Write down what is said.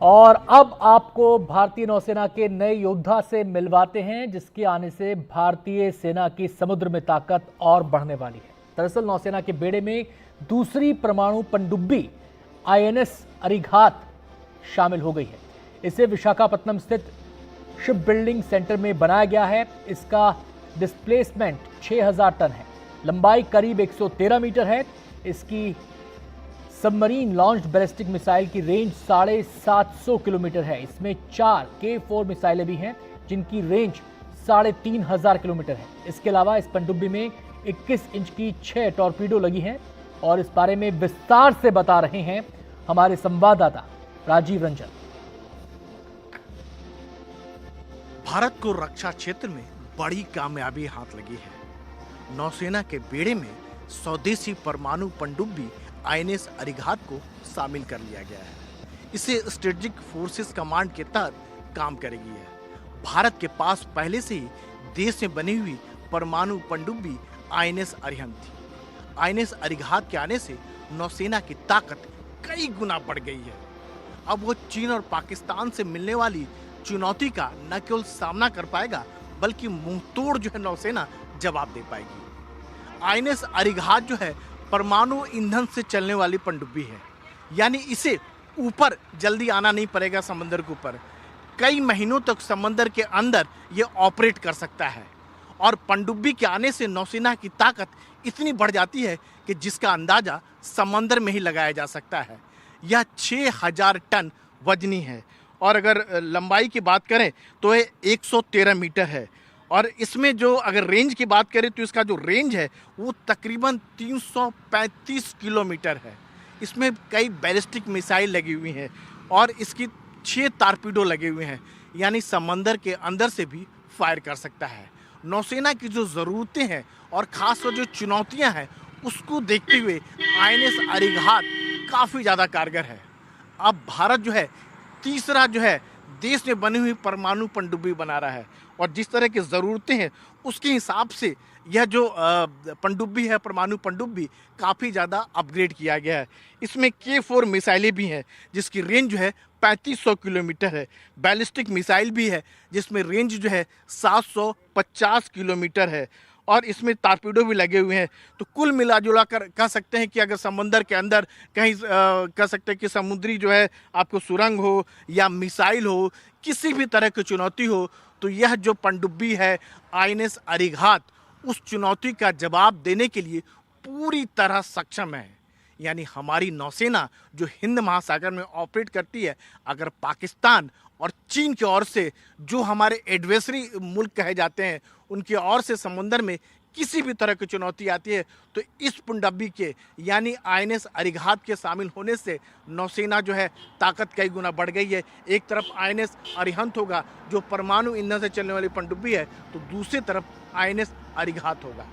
और अब आपको भारतीय नौसेना के नए योद्धा से मिलवाते हैं, जिसके आने से भारतीय सेना की समुद्र में ताकत और बढ़ने वाली है। दरअसल नौसेना के बेड़े में दूसरी परमाणु पनडुब्बी आईएनएस अरिघात शामिल हो गई है। इसे विशाखापत्तनम स्थित शिप बिल्डिंग सेंटर में बनाया गया है। इसका डिस्प्लेसमेंट 6000 टन है, लंबाई करीब 113 मीटर है। इसकी सबमरीन लॉन्च्ड बैलिस्टिक मिसाइल की रेंज 750 किलोमीटर है। इसमें 4 K4 मिसाइलें भी हैं, जिनकी रेंज 3500 किलोमीटर है। इसके अलावा इस पनडुब्बी में 21 इंच की 6 टॉर्पीडो लगी हैं और इस बारे में विस्तार से बता रहे हैं हमारे संवाददाता राजीव रंजन। भारत को रक्षा क्षेत्र में बड़ी कामयाबी हाथ लगी है। नौसेना के बेड़े में स्वदेशी परमाणु पनडुब्बी आईएनएस अरिघात को शामिल कर लिया गया है। इसे स्ट्रेटेजिक फोर्सेस कमांड के तहत काम करेगी है। भारत के पास पहले से ही देश में बनी हुई परमाणु पनडुब्बी आईएनएस अरिहंत थी। आईएनएस अरिघात के आने से नौसेना की ताकत कई गुना बढ़ गई है। अब वो चीन और पाकिस्तान से मिलने वाली चुनौती का न केवल सामना कर पाएगा, बल्कि मुंहतोड़ जो है नौसेना जवाब दे पाएगी। आईएनएस अरिघात जो है परमाणु ईंधन से चलने वाली पनडुब्बी है, यानी इसे ऊपर जल्दी आना नहीं पड़ेगा समंदर के ऊपर। कई महीनों तक समंदर के अंदर ये ऑपरेट कर सकता है और पनडुब्बी के आने से नौसेना की ताकत इतनी बढ़ जाती है कि जिसका अंदाजा समंदर में ही लगाया जा सकता है। यह 6000 टन वजनी है और अगर लंबाई की बात करें तो ये 113 मीटर है और इसमें जो अगर रेंज की बात करें तो इसका जो रेंज है वो तकरीबन 335 किलोमीटर है। इसमें कई बैलिस्टिक मिसाइल लगी हुई हैं और इसकी 6 टारपीडो लगे हुए हैं, यानी समंदर के अंदर से भी फायर कर सकता है। नौसेना की जो ज़रूरतें हैं और ख़ासकर जो चुनौतियां हैं उसको देखते हुए आईएनएस अरिघात काफ़ी ज़्यादा कारगर है। अब भारत जो है तीसरा जो है देश में बनी हुई परमाणु पनडुब्बी बना रहा है और जिस तरह की ज़रूरतें हैं उसके हिसाब से यह जो पनडुब्बी है परमाणु पनडुब्बी काफ़ी ज़्यादा अपग्रेड किया गया है। इसमें K4 मिसाइलें भी हैं जिसकी रेंज जो है 3500 किलोमीटर है। बैलिस्टिक मिसाइल भी है जिसमें रेंज जो है 750 किलोमीटर है और इसमें टारपीडो भी लगे हुए हैं। तो कुल मिला जुला कर कह सकते हैं कि अगर समंदर के अंदर कहीं कह सकते हैं कि समुद्री जो है आपको सुरंग हो या मिसाइल हो, किसी भी तरह की चुनौती हो, तो यह जो पनडुब्बी है आईएनएस अरिघात उस चुनौती का जवाब देने के लिए पूरी तरह सक्षम है। यानी हमारी नौसेना जो हिंद महासागर में ऑपरेट करती है, अगर पाकिस्तान और चीन की ओर से जो हमारे एडवर्सरी मुल्क कहे जाते हैं उनकी ओर से समुद्र में किसी भी तरह की चुनौती आती है तो इस पनडुब्बी के यानी आईएनएस अरिघात के शामिल होने से नौसेना जो है ताकत कई गुना बढ़ गई है। एक तरफ आईएनएस अरिहंत होगा जो परमाणु ईंधन से चलने वाली पनडुब्बी है, तो दूसरी तरफ आईएनएस अरिघात होगा।